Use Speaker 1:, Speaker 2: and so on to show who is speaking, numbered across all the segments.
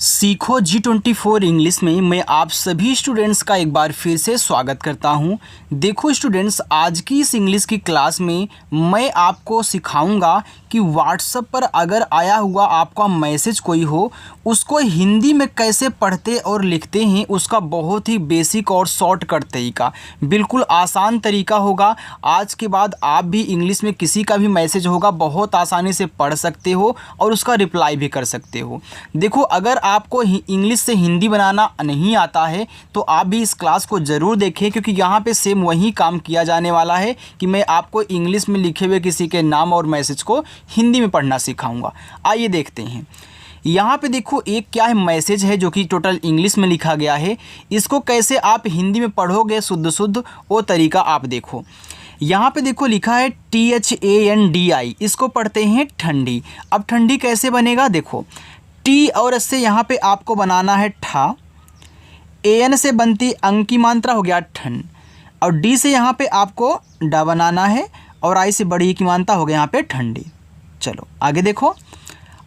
Speaker 1: सीखो G24 English में मैं आप सभी स्टूडेंट्स का एक बार फिर से स्वागत करता हूं। देखो स्टूडेंट्स, आज की इस इंग्लिश की क्लास में मैं आपको सिखाऊंगा कि व्हाट्सएप पर अगर आया हुआ आपका मैसेज कोई हो, उसको हिंदी में कैसे पढ़ते और लिखते हैं। उसका बहुत ही बेसिक और शॉर्टकट तरीका, बिल्कुल आसान तरीका होगा। आज के बाद आप भी इंग्लिश में किसी का भी मैसेज होगा बहुत आसानी से पढ़ सकते हो और उसका रिप्लाई भी कर सकते हो। देखो, अगर आपको इंग्लिश से हिंदी बनाना नहीं आता है तो आप भी इस क्लास को ज़रूर देखें, क्योंकि यहाँ पे सेम वही काम किया जाने वाला है कि मैं आपको इंग्लिश में लिखे हुए किसी के नाम और मैसेज को हिंदी में पढ़ना सिखाऊंगा। आइए देखते हैं। यहाँ पे देखो, एक क्या है, मैसेज है जो कि टोटल इंग्लिश में लिखा गया है। इसको कैसे आप हिंदी में पढ़ोगे शुद्ध वो तरीका आप देखो। यहाँ पे देखो लिखा है THANDI, इसको पढ़ते हैं ठंडी। अब ठंडी कैसे बनेगा, देखो टी और एस से यहाँ पे आपको बनाना है ठा, AN से बनती अंग की मात्रा हो गया ठन, और डी से यहाँ पे आपको डा बनाना है, और आई से बड़ी की मात्रा हो गया यहाँ पे ठंडी। चलो आगे देखो,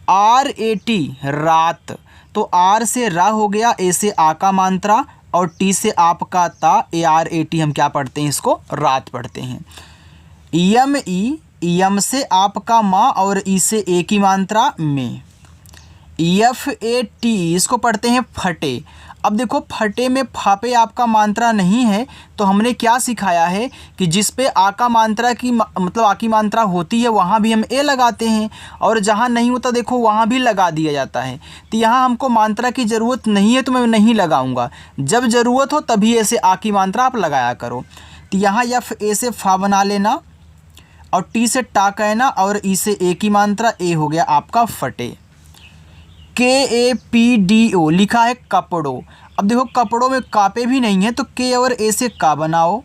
Speaker 1: RAT रात, तो आर से रा हो गया, ए से आ का मात्रा, और टी से आपका ता, ARAT हम क्या पढ़ते हैं, इसको रात पढ़ते हैं। YME यम से आपका माँ, और ई से ए की मात्रा में। FAT इसको पढ़ते हैं फटे। अब देखो, फटे में फा पे आपका मात्रा नहीं है, तो हमने क्या सिखाया है कि जिस पे आ का मात्रा की मतलब आ की मात्रा होती है वहाँ भी हम ए लगाते हैं, और जहाँ नहीं होता देखो वहाँ भी लगा दिया जाता है। तो यहाँ हमको मात्रा की ज़रूरत नहीं है तो मैं नहीं लगाऊंगा, जब ज़रूरत हो तभी ऐसे आ की मात्रा आप लगाया करो। तो यहाँ FA से फा बना लेना, और टी से टा कहना, और ई से ए की मात्रा ए हो गया आपका फटे। KAPDO लिखा है कपड़ों। अब देखो, कपड़ों में कापे भी नहीं है, तो के और ए से का बनाओ,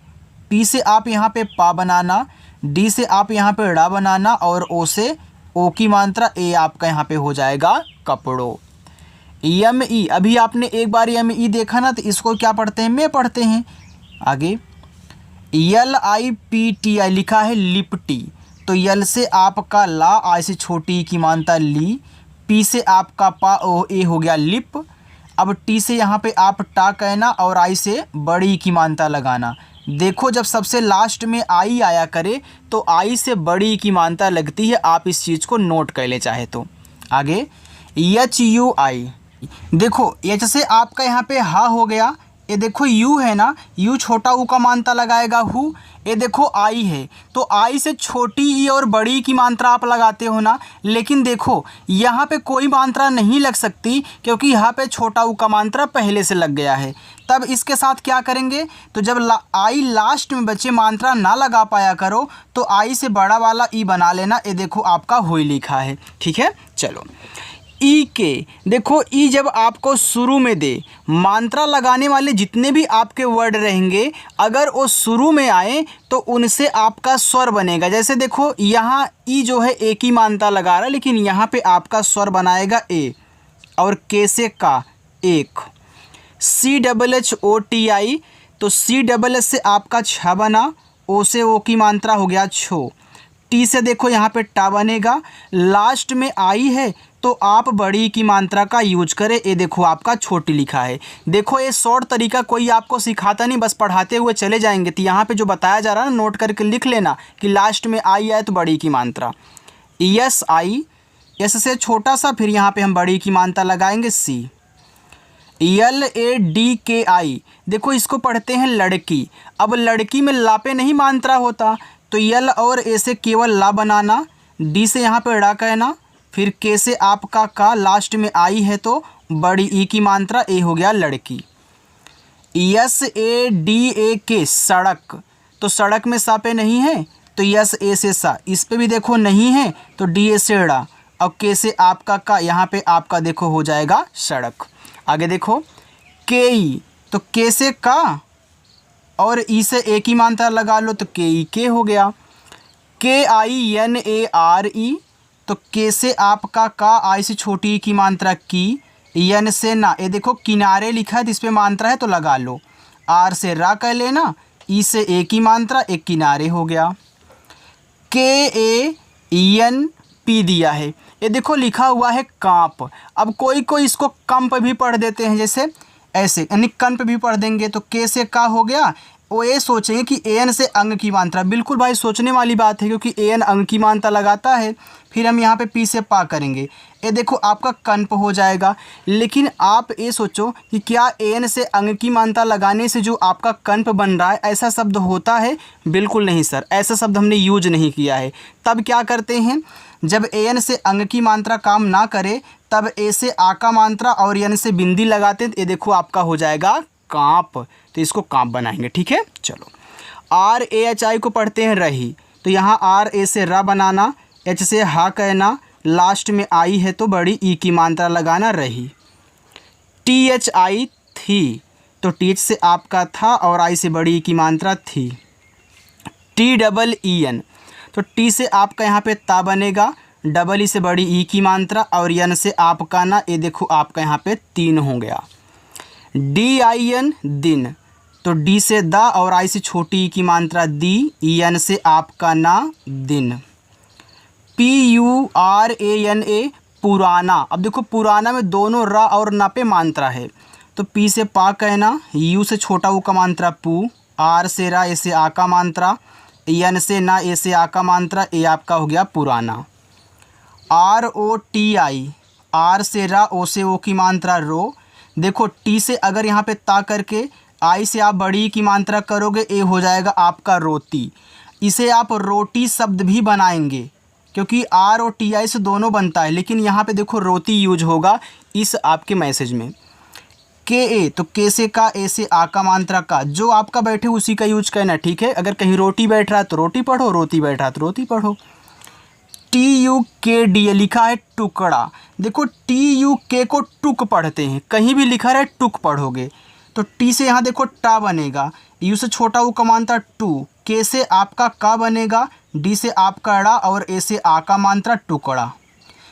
Speaker 1: पी से आप यहाँ पे पा बनाना, डी से आप यहाँ पे ड़ा बनाना, और ओ से ओ की मात्रा ए आपका यहाँ पे हो जाएगा कपड़ों। YME, अभी आपने एक बार YME देखा ना, तो इसको क्या पढ़ते हैं, मैं पढ़ते हैं। आगे LIPTI लिखा है लिपटी, तो यल से आपका ला, आई से छोटी की मात्रा ली, पी से आपका पा, ओ ए हो गया लिप। अब टी से यहाँ पे आप टा कहना, और आई से बड़ी की मात्रा लगाना। देखो, जब सबसे लास्ट में आई आया करे तो आई से बड़ी की मात्रा लगती है, आप इस चीज़ को नोट कर ले चाहे तो। आगे HUI, देखो एच से आपका यहाँ पे हा हो गया, ये देखो यू है ना, यू छोटा ऊ का मात्रा लगाएगा हु। ये देखो आई है, तो आई से छोटी ई और बड़ी की मात्रा आप लगाते हो ना, लेकिन देखो यहाँ पे कोई मात्रा नहीं लग सकती, क्योंकि यहाँ पे छोटा ऊ का मात्रा पहले से लग गया है। तब इसके साथ क्या करेंगे, तो जब आई लास्ट में बच्चे मात्रा ना लगा पाया करो, तो आई से बड़ा वाला ई बना लेना। ये देखो आपका हुई लिखा है, ठीक है। चलो ई के, देखो ई जब आपको शुरू में दे, मात्रा लगाने वाले जितने भी आपके वर्ड रहेंगे, अगर वो शुरू में आए तो उनसे आपका स्वर बनेगा। जैसे देखो, यहाँ ई जो है ए की मात्रा लगा रहा है, लेकिन यहाँ पे आपका स्वर बनाएगा ए, और के से का एक। CHHOTI, तो CHH से आपका छ बना, ओ से ओ की मात्रा हो गया छो, टी से देखो यहाँ पे टा बनेगा, लास्ट में आई है तो आप बड़ी की मात्रा का यूज करें। ये देखो आपका छोटी लिखा है। देखो, ये शॉर्ट तरीका कोई आपको सिखाता नहीं, बस पढ़ाते हुए चले जाएंगे। तो यहाँ पे जो बताया जा रहा है ना, नोट करके लिख लेना कि लास्ट में आई आए तो बड़ी की मात्रा। ESI, एस से छोटा सा, फिर यहाँ पे हम बड़ी की मात्रा लगाएंगे C। LADKI, देखो इसको पढ़ते हैं लड़की। अब लड़की में ला पे नहीं मात्रा होता, तो यल और ए से केवल ला बनाना, डी से यहाँ पे ड़ा कहना, फिर के से आपका का, लास्ट में आई है तो बड़ी ई की मात्रा ए हो गया लड़की। SADAK सड़क, तो सड़क में सा पे नहीं है, तो SA से सा, इस पे भी देखो नहीं है, तो DA से ड़ा, और के से आपका का, यहाँ पे आपका देखो हो जाएगा सड़क। आगे देखो KE, तो के से का और ई से ए की मात्रा लगा लो, तो KE के हो गया। KINARE, तो के से आपका का, आई से छोटी की मात्रा की, यन से ना, ये देखो किनारे लिखा है तो इस पर मात्रा है तो लगा लो, आर से रा कर लेना, ई से ए की मात्रा, एक किनारे हो गया। KANP दिया है, ये देखो लिखा हुआ है कांप। अब कोई कोई इसको कंप भी पढ़ देते हैं, जैसे ऐसे, यानी कंप भी पढ़ देंगे। तो के से का हो गया, वो ये सोचेंगे कि एन से अंग की मात्रा। बिल्कुल भाई सोचने वाली बात है, क्योंकि एन अंग की मात्रा लगाता है। फिर हम यहाँ पे पी से पा करेंगे, ये देखो आपका कंप हो जाएगा। लेकिन आप ये सोचो कि क्या एन से अंग की मात्रा लगाने से जो आपका कंप बन रहा है, ऐसा शब्द होता है? बिल्कुल नहीं सर, ऐसा शब्द हमने यूज नहीं किया है। तब क्या करते हैं, जब एन से अंग की मात्रा काम ना करे तब ए से आ का मात्रा और एन से बिंदी लगाते हैं। ये देखो आपका हो जाएगा कांप। तो इसको कांप बनाएंगे, ठीक है। चलो, आर ए एच आई को पढ़ते हैं रही। तो यहाँ आर ए से रा बनाना, एच से हा कहना, लास्ट में आई है तो बड़ी ई की मात्रा लगाना, रही। टी एच आई थी, तो टी एच से आपका था और आई से बड़ी ई की मात्रा थी। टी डबल ई एन, तो टी से आपका यहाँ पे ता बनेगा, डबल ई से बड़ी ई की मात्रा और एन से आपका ना, ये देखो आपका यहाँ पे 3 हो गया। डी आई एन दिन, तो डी से दा और आई से छोटी ई की मात्रा दी, एन से आपका ना दिन। P U R A N A पुराना, अब देखो पुराना में दोनों रा और ना पे मात्रा है। तो पी से पा कहना, यू से छोटा ऊ का मात्रा पू, आर से रा ए से आ का मात्रा, एन से ना ए से आ का मात्रा, ए आपका हो गया पुराना। R O T I, R से रा ओ से ओ की मात्रा रो। देखो टी से अगर यहाँ पे ता करके आई से आप बड़ी की मात्रा करोगे, ए हो जाएगा आपका रोती। इसे आप रोटी शब्द भी बनाएंगे, क्योंकि आर और टी आई से दोनों बनता है, लेकिन यहाँ पे देखो रोती यूज होगा इस आपके मैसेज में। के ए, तो के से का, ए से आ का मात्रा का, जो आपका बैठे उसी का यूज करना, ठीक है। अगर कहीं रोटी बैठ रहा है तो रोटी पढ़ो, रोती बैठ रहा है तो रोती पढ़ो। टी यू के डी ए लिखा है टुकड़ा। देखो टी यू के को टुक पढ़ते हैं, कहीं भी लिखा रहे टुक पढ़ोगे। तो टी से यहाँ देखो टा बनेगा, यू से छोटा ऊ का मात्रा टू, के से आपका का बनेगा, डी से आपका ड़ा और ए से आ का मात्रा टुकड़ा।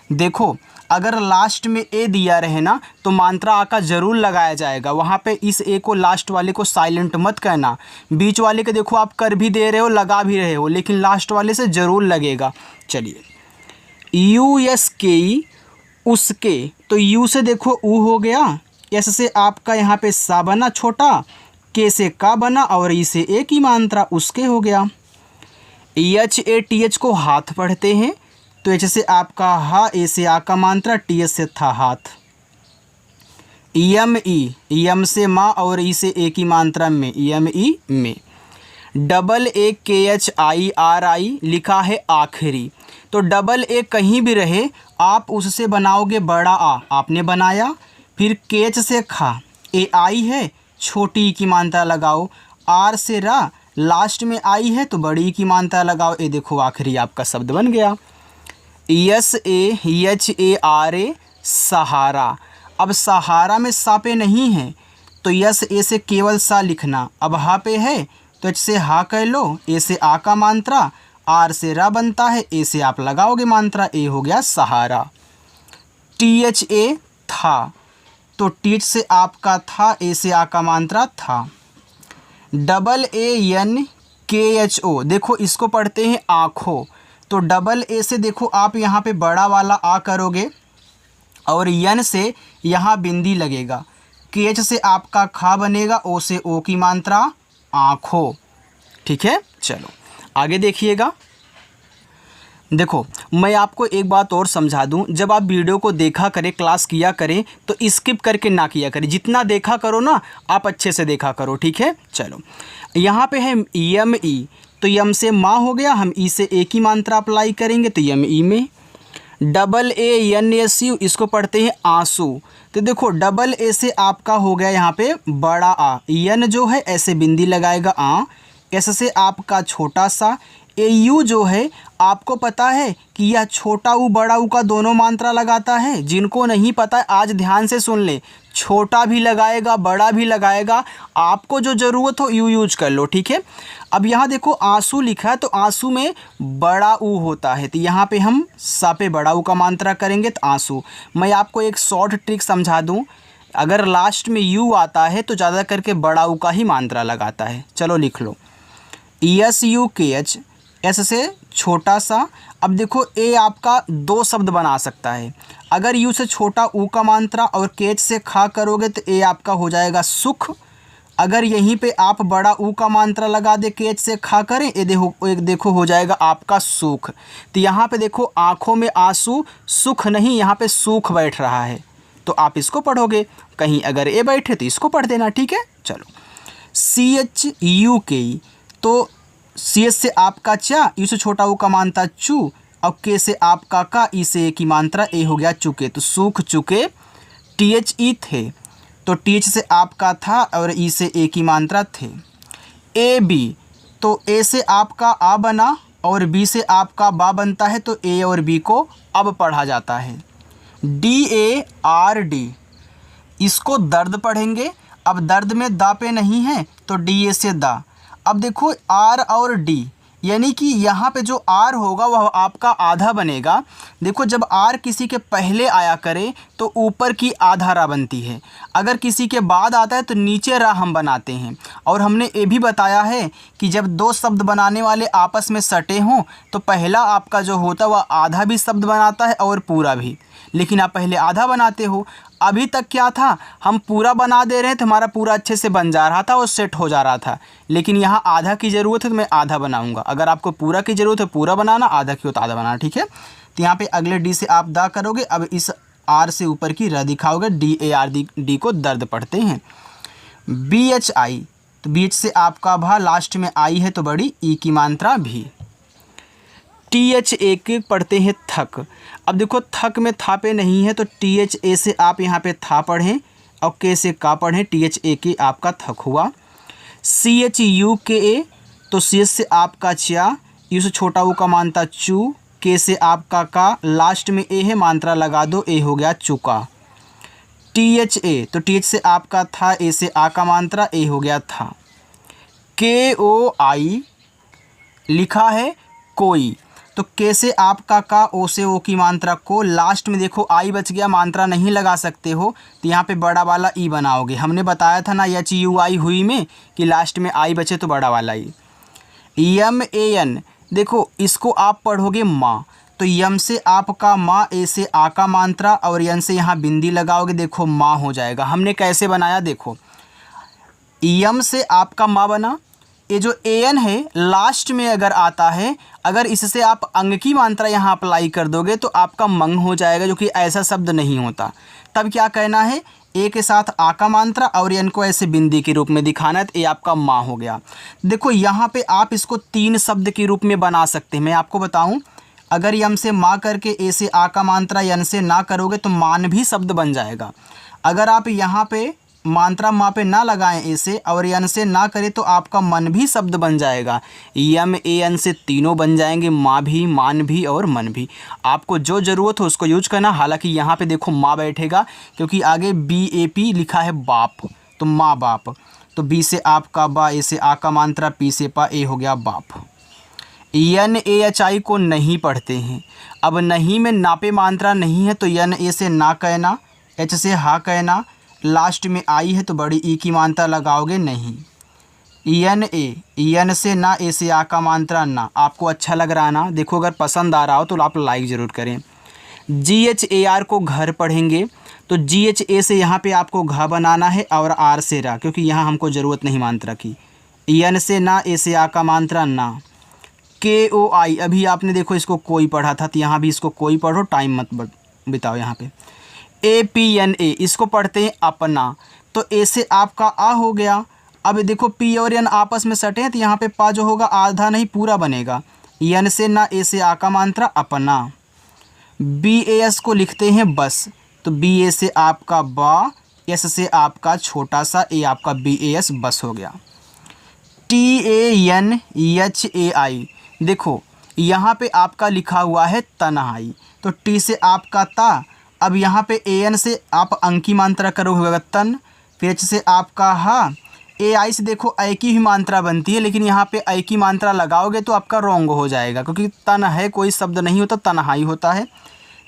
Speaker 1: देखो अगर लास्ट में ए दिया रहे ना तो मात्रा आ का जरूर लगाया जाएगा। वहाँ पे इस ए को लास्ट वाले को साइलेंट मत करना। बीच वाले के देखो आप कर भी दे रहे हो, लगा भी रहे हो, लेकिन लास्ट वाले से ज़रूर लगेगा। चलिए, यू एस के ई उसके, तो यू से देखो ऊ हो गया, एस से आपका यहाँ पे सा बना छोटा, के से का बना और ई से ए की मात्रा उसके हो गया। एच ए टी एच को हाथ पढ़ते हैं, तो एच से आपका हा, ए से आ का मात्रा, टी एच से था हाथ। एम ई, एम से माँ और ई से ए की मात्रा में, एम ई में। डबल ए के एच आई आर आई लिखा है आखिरी। तो डबल ए कहीं भी रहे आप उससे बनाओगे बड़ा आ, आपने बनाया। फिर के एच से खा, ए आई है, छोटी ई की मात्रा लगाओ। आर से रा, लास्ट में आई है तो बड़ी ई की मात्रा लगाओ। ए देखो आखिरी आपका शब्द बन गया। S A H A R A सहारा। अब सहारा में सा पे नहीं है तो यस ए से केवल सा लिखना। अब हा पे है तो एच से हा कह लो, ए से आ का मात्रा, आर से रा बनता है, ए से आप लगाओगे मात्रा, ए हो गया सहारा। टी एच ए था, तो टी एच से आपका था, ए से आ का मात्रा था। डबल ए एन के एच ओ, देखो इसको पढ़ते हैं आँखों। तो डबल ए से देखो आप यहाँ पे बड़ा वाला आ करोगे और यन से यहाँ बिंदी लगेगा। के एच से आपका खा बनेगा, ओ से ओ की मात्रा आँखों, ठीक है। चलो आगे देखिएगा। देखो मैं आपको एक बात और समझा दूं, जब आप वीडियो को देखा करें, क्लास किया करें, तो स्किप करके ना किया करें। जितना देखा करो ना आप अच्छे से देखा करो, ठीक है। चलो यहाँ पे है यम ई, तो यम से माँ हो गया, हम ई से ए की मात्रा अप्लाई करेंगे तो यम ई में। Double A N S U, इसको पढ़ते हैं आंसू। तो देखो डबल ए से आपका हो गया यहाँ पे बड़ा आ, यन जो है ऐसे बिंदी लगाएगा आ, एस से आपका छोटा सा, ए यू जो है आपको पता है कि यह छोटा ऊ बड़ा ऊ का दोनों मात्रा लगाता है। जिनको नहीं पता आज ध्यान से सुन ले, छोटा भी लगाएगा बड़ा भी लगाएगा, आपको जो ज़रूरत हो यू यूज कर लो, ठीक है। अब यहाँ देखो आंसू लिखा है, तो आंसू में बड़ा ऊ होता है, तो यहाँ पे हम सा पे बड़ा ऊ का मात्रा करेंगे तो आंसू। मैं आपको एक शॉर्ट ट्रिक समझा दूँ, अगर लास्ट में यू आता है तो ज़्यादा करके बड़ा ऊ का ही मात्रा लगाता है। चलो लिख लो, एस यू के एच, एस से छोटा सा। अब देखो ए आपका दो शब्द बना सकता है। अगर यू से छोटा ऊ का मात्रा और केच से खा करोगे तो ए आपका हो जाएगा सुख। अगर यहीं पे आप बड़ा ऊ का मात्रा लगा दे केच से खा करें, एक देखो हो जाएगा आपका सुख। तो यहाँ पे देखो आँखों में आंसू सुख नहीं, यहाँ पे सूख बैठ रहा है, तो आप इसको पढ़ोगे। कहीं अगर ए बैठे तो इसको पढ़ देना, ठीक है। चलो CHUK, तो CH से आपका चा, यू से छोटा ऊ का मात्रा चू, और के से आपका का, ई से ए की मात्रा ए हो गया चुके, तो सूख चुके। THE थे, तो TH से आपका था और ई से ए की मात्रा थे। AB, तो ए से आपका आ बना और बी से आपका बा बनता है, तो ए और बी को अब पढ़ा जाता है। DARD, इसको दर्द पढ़ेंगे। अब दर्द में दा पे नहीं है तो DA से दा। अब देखो R और D, यानी कि यहाँ पे जो R होगा वह आपका आधा बनेगा। देखो जब R किसी के पहले आया करे तो ऊपर की आधा रा बनती है, अगर किसी के बाद आता है तो नीचे रा हम बनाते हैं। और हमने ये भी बताया है कि जब दो शब्द बनाने वाले आपस में सटे हों तो पहला आपका जो होता है वह आधा भी शब्द बनाता है और पूरा भी, लेकिन आप पहले आधा बनाते हो। अभी तक क्या था, हम पूरा बना दे रहे थे, हमारा पूरा अच्छे से बन जा रहा था और सेट हो जा रहा था, लेकिन यहाँ आधा की ज़रूरत है तो मैं आधा बनाऊंगा। अगर आपको पूरा की ज़रूरत है पूरा बनाना, आधा की हो तो आधा बनाना, ठीक है। तो यहाँ पे अगले डी से आप दा करोगे। अब इस आर से ऊपर की र दिखाओगे, DARD को दर्द पढ़ते हैं। BHI, तो BH से आपका भा, लास्ट में आई है तो बड़ी ई की मात्रा भी। THA पढ़ते हैं थक। अब देखो थक में था पे नहीं है तो THA से आप यहाँ पे था पढ़ें और के से का पढ़ें, THA आपका थक हुआ। CHUKA, तो CH से आपका चा, यू से छोटा ऊ का मात्रा चू, के से आपका का, लास्ट में ए है मात्रा लगा दो, ए हो गया चुका। THA, तो TH से आपका था, ए से आ का मात्रा, ए हो गया था। KOI लिखा है कोई, तो के से आपका का, ओ से ओ की मात्रा को, लास्ट में देखो आई बच गया, मात्रा नहीं लगा सकते हो तो यहाँ पे बड़ा वाला ई बनाओगे। हमने बताया था ना HUI हुई में कि लास्ट में आई बचे तो बड़ा वाला ई। MAN, देखो इसको आप पढ़ोगे माँ, तो यम से आपका माँ, ए से आ का मात्रा और यन से यहाँ बिंदी लगाओगे, देखो माँ हो जाएगा। हमने कैसे बनाया, देखो यम से आपका माँ बना, ये जो AN है लास्ट में अगर आता है, अगर इससे आप अंग की मात्रा यहाँ अप्लाई कर दोगे तो आपका मंग हो जाएगा, जो कि ऐसा शब्द नहीं होता। तब क्या कहना है, ए के साथ आ का मात्रा और एन को ऐसे बिंदी के रूप में दिखाना है, तो ये आपका माँ हो गया। देखो यहाँ पे आप इसको तीन शब्द के रूप में बना सकते हैं। मैं आपको बताऊँ, अगर यम से माँ करके ए से आ का मात्रा यन से ना करोगे तो मान भी शब्द बन जाएगा। अगर आप यहाँ पे मात्रा माँ पे ना लगाएं ए से और यन से ना करें तो आपका मन भी शब्द बन जाएगा। यम ए एन से तीनों बन जाएंगे, माँ भी, मान भी और मन भी। आपको जो ज़रूरत हो उसको यूज करना। हालांकि यहाँ पे देखो माँ बैठेगा क्योंकि आगे BAP लिखा है बाप, तो माँ बाप। तो बी से आपका बा, ए से आ का मात्रा, पी से पा, ए हो गया बाप। NAHI को नहीं पढ़ते हैं। अब नहीं में नापे मात्रा नहीं है तो यन ए से ना कहना, एच से हा कहना, लास्ट में आई है तो बड़ी ई की मात्रा लगाओगे नहीं। यन से ना, ए से आ का मात्रा ना। आपको अच्छा लग रहा ना, देखो अगर पसंद आ रहा हो तो आप लाइक ज़रूर करें। GHAR को घर पढ़ेंगे, तो GHA से यहाँ पे आपको घ बनाना है और आर से रा, क्योंकि यहाँ हमको ज़रूरत नहीं मात्रा की। यन से ना, ए से आ का मात्रा ना। KOI, अभी आपने देखो इसको कोई पढ़ा था तो यहाँ भी इसको कोई पढ़ो, टाइम मत बिताओ यहाँ पे। APNA, इसको पढ़ते हैं अपना, तो ए से आपका आ हो गया। अब देखो पी और एन आपस में सटे हैं तो यहाँ पे पा जो होगा आधा नहीं पूरा बनेगा। यन से ना, ए से आ का मात्रा अपना। BAS को लिखते हैं बस, तो BA से आपका बा, एस से आपका छोटा सा, ए आपका BAS बस हो गया। TANHAI, देखो यहाँ पे आपका लिखा हुआ है तन्हाई, तो टी से आपका ता। अब यहाँ पे AN से आप अंक की मात्रा करोगे तन, फिर एच से आपका हा। AI से देखो ऐ की ही मात्रा बनती है, लेकिन यहाँ पे ऐ की मात्रा लगाओगे तो आपका रॉन्ग हो जाएगा, क्योंकि तन है कोई शब्द नहीं होता, तन्हाई होता है।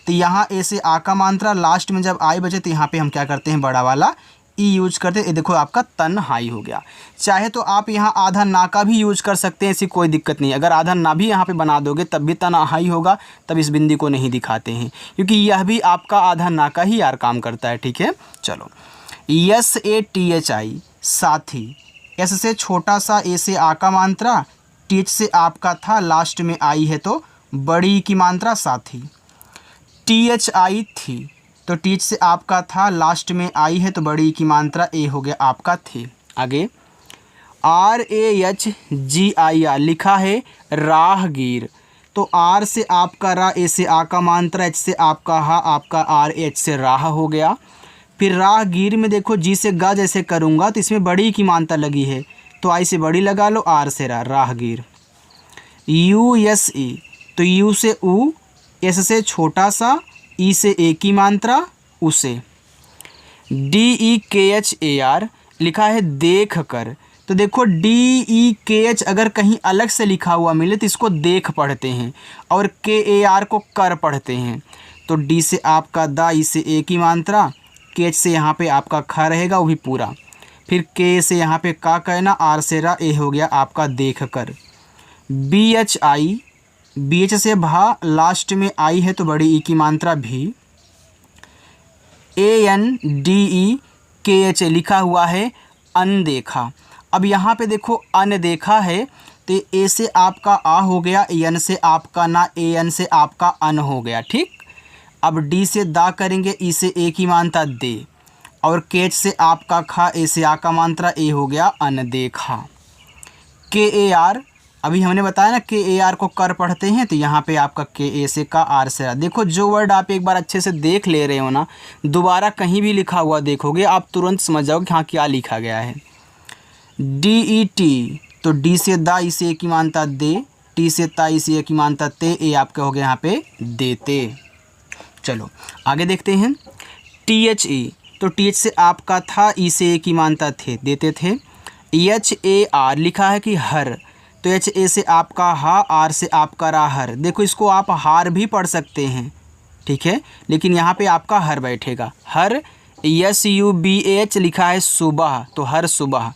Speaker 1: तो यहाँ ए से आ का मात्रा, लास्ट में जब आई बचे तो यहाँ पे हम क्या करते हैं, बड़ा वाला ई यूज करते, ये देखो आपका तन्हाई हो गया। चाहे तो आप यहाँ आधा ना का भी यूज कर सकते हैं, ऐसी कोई दिक्कत नहीं। अगर आधा ना भी यहाँ पे बना दोगे तब भी तन्हाई होगा, तब इस बिंदी को नहीं दिखाते हैं, क्योंकि यह भी आपका आधा ना का ही यार काम करता है। ठीक है, चलो। SATHI साथी, एस से छोटा सा, ए से आ का मात्रा, टीच से आपका था, लास्ट में आई है तो बड़ी की मात्रा साथी। THI थी, तो टीच से आपका था, लास्ट में आई है तो बड़ी की मात्रा ए हो गया आपका थे। आगे RAHGIR लिखा है राहगीर, तो आर से आपका रा, ए से आ का मात्रा, एच से आपका हा, आपका RH से राह हो गया। फिर राहगीर में देखो जी से गा जैसे करूँगा तो इसमें बड़ी की मात्रा लगी है, तो आई से बड़ी लगा लो, आर से राहगीर। USE, तो यू से ऊ, एस से छोटा सा, ई से ए की मात्रा उसे। DEKHAR लिखा है देख कर, तो देखो DEKH अगर कहीं अलग से लिखा हुआ मिले तो इसको देख पढ़ते हैं, और KAR को कर पढ़ते हैं। तो D से आपका दा, ई से ए की मात्रा, KH से यहाँ पे आपका खा रहेगा वो भी पूरा, फिर K से यहाँ पे का कहना, आर से रा, ए हो गया आपका देख कर। BHI, BH से भा, लास्ट में आई है तो बड़ी ई की मात्रा भी। ANDEKH लिखा हुआ है अनदेखा। अब यहाँ पे देखो अनदेखा है तो ए से आपका आ हो गया, एन से आपका ना, AN से आपका अन हो गया। ठीक, अब डी से दा करेंगे, ई से ए की मात्रा दे, और केच से आपका खा, ए से आ का मात्रा ए हो गया अनदेखा। KAR, अभी हमने बताया ना KAR को कर पढ़ते हैं, तो यहाँ पे आपका KA से का, आर से रा। देखो जो वर्ड आप एक बार अच्छे से देख ले रहे हो ना, दोबारा कहीं भी लिखा हुआ देखोगे आप तुरंत समझ जाओगे कि हाँ क्या लिखा गया है। DET, तो डी से दा, ई से ए की मात्रा दे, टी से ता, ई से ए की मात्रा ते, ए आपके हो गए यहाँ पे देते। चलो आगे देखते हैं। THE, तो TH से आपका था, ई से ए की मात्रा थे, देते थे। HAR लिखा है कि हर, तो HA से आपका हा, आर से आपका रा, हर। देखो इसको आप हार भी पढ़ सकते हैं, ठीक है, लेकिन यहाँ पे आपका हर बैठेगा। हर, SUBH लिखा है सुबह, तो हर सुबह।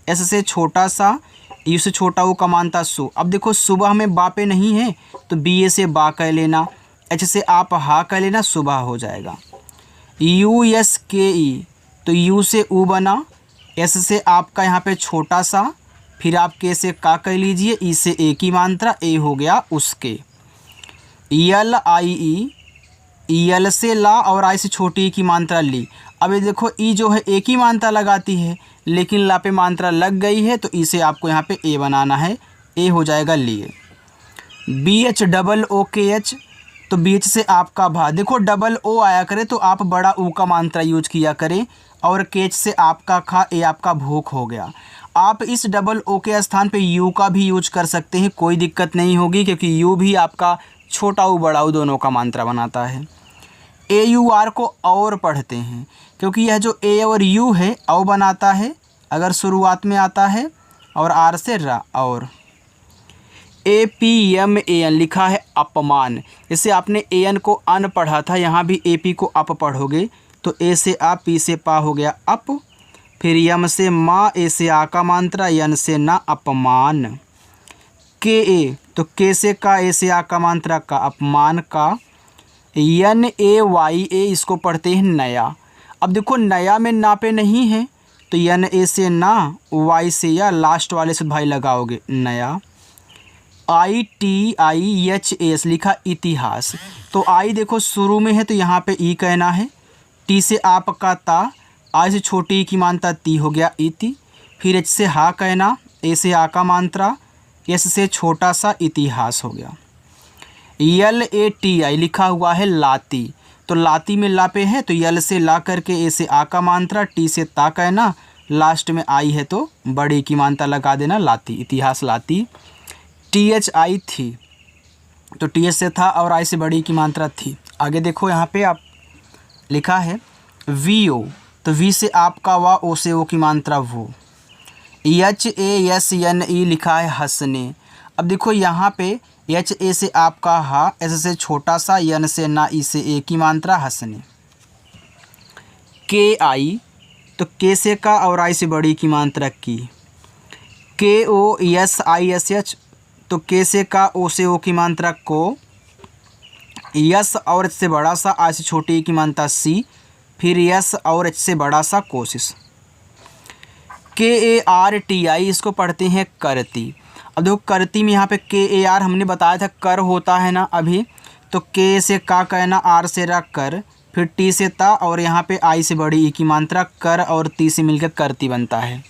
Speaker 1: एस से छोटा सा, यू से छोटा वो का मानता सु। अब देखो सुबह में बा पे नहीं है तो BA से बा कह लेना, एच से आप हा कह लेना, सुबह हो जाएगा। USKE, तो यू से ऊ बना, एस से आपका यहाँ पे छोटा सा, फिर आप के से का कह लीजिए, ई से ए की मात्रा, ए हो गया उसके। LIE, यल से ला और आई से छोटी की मात्रा ली। अब ये देखो ई जो है एक ही मात्रा लगाती है, लेकिन ला पे मात्रा लग गई है तो ई से आपको यहाँ पे ए बनाना है, ए हो जाएगा लिए। BHOOKH, तो BH से आपका भा। देखो डबल ओ आया करे तो आप बड़ा ऊ का मात्रा यूज किया करें, और केच से आपका खा, ए आपका भूख हो गया। आप इस डबल ओ के स्थान पे यू का भी यूज कर सकते हैं, कोई दिक्कत नहीं होगी, क्योंकि यू भी आपका छोटा ऊ बड़ा ऊ दोनों का मात्रा बनाता है। AUR को और पढ़ते हैं, क्योंकि यह जो ए और यू है औ बनाता है अगर शुरुआत में आता है, और आर से रा। और APMAN लिखा है अपमान। जैसे आपने AN को अन पढ़ा था, यहाँ भी AP को अप पढ़ोगे, तो ए से आ, पी से पा हो गया अप, फिर यम से माँ, ए से आ का मात्रा, यन से ना, अपमान। KA, तो के से का, ए से आ का मात्रा का, अपमान का। NAYA, इसको पढ़ते हैं नया। अब देखो नया में ना पे नहीं है तो NA से ना, वाई से या, लास्ट वाले से भाई लगाओगे नया। ITIHAS लिखा इतिहास, तो आई देखो शुरू में है तो यहाँ पे ई कहना है, टी से आपका ता, आई से छोटी की मात्रा ती हो गया इति, फिर एच से हा कहना, ए से आ का मात्रा, एस से छोटा सा इतिहास हो गया। LATI लिखा हुआ है लाती, तो लाती में ला पे है तो यल से ला करके, ए से आ का मात्रा, टी से ता कहना, लास्ट में आई है तो बड़ी की मात्रा लगा देना, लाती, इतिहास लाती। THI थी, तो TH से था और आई से बड़ी की मात्रा थी। आगे देखो यहाँ पे आप लिखा है VO, तो V से आपका वा, ओ से ओ की मात्रा वो। HASNE लिखा है हंसने। अब देखो यहाँ पे HA से आपका हा, एस से छोटा सा, यन से ना, ई से ए की मात्रा, हंसने। KI, तो के से का और आई से बड़ी की मात्रा की। KOSISH तो के से का, ओ से ओ की मात्रा को। यस और एच से बड़ा सा, आई से छोटी की मात्रा सी। फिर यस और एच से बड़ा सा कोशिश। KARTI इसको पढ़ते हैं करती। अब देखो करती में यहाँ पे KAR हमने बताया था कर होता है ना अभी, तो के से का कहना, आर से रा कर, फिर टी से ता और यहाँ पे आई से बड़ी ई की मात्रा कर और ती से मिलकर करती बनता है।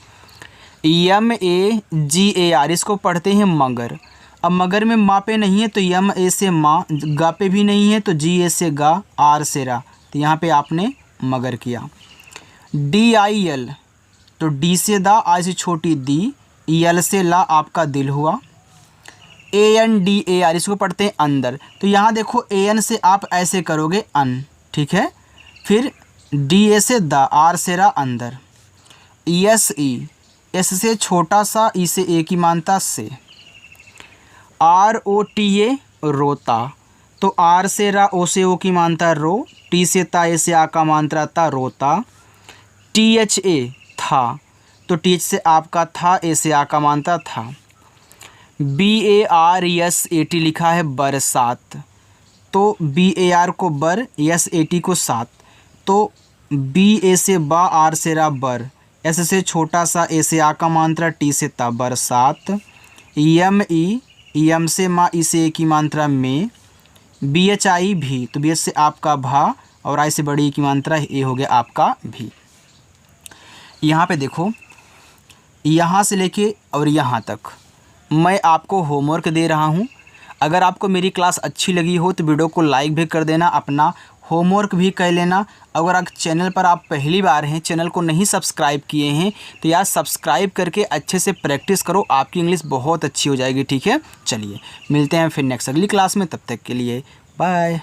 Speaker 1: MAGAR इसको पढ़ते हैं मगर। अब मगर में मा पे नहीं है तो MA से मा, गा पे भी नहीं है तो GA से गा, आर से रा, तो यहाँ पे आपने मगर किया। DIL तो डी से दा, आई से छोटी दी, यल से ला, आपका दिल हुआ। ANDAR इसको पढ़ते हैं अंदर। तो यहाँ देखो AN से आप ऐसे करोगे अन, ठीक है। फिर DA से दा, आर से रा, अंदर। SE एस से छोटा सा, ई से ए की मात्रा से। ROTA रोता, तो आर से रा, ओ से ओ की मात्रा रो, टी से ता, ए से आ का मात्रा ता, रोता। THA था, तो TH से आपका था, ए से आ का मात्रा था। BARSAT लिखा है बरसात, तो BAR को बर, SAT को सात, तो BA से बा, आर से रा, बर, एस से छोटा सा, ए से आ का मात्रा, टी से ता, बरसात। EME एम से माँ, ई से ए की मात्रा में। BHI भी, तो BH से आपका भा और आई से बड़ी की मात्रा ए हो गया आपका भी। यहाँ पे देखो, यहाँ से लेके और यहाँ तक मैं आपको होमवर्क दे रहा हूँ। अगर आपको मेरी क्लास अच्छी लगी हो तो वीडियो को लाइक भी कर देना, अपना होमवर्क भी कर लेना। अगर आप चैनल पर आप पहली बार हैं, चैनल को नहीं सब्सक्राइब किए हैं, तो यार सब्सक्राइब करके अच्छे से प्रैक्टिस करो, आपकी इंग्लिश बहुत अच्छी हो जाएगी, ठीक है। चलिए मिलते हैं फिर नेक्स्ट अगली क्लास में, तब तक के लिए बाय।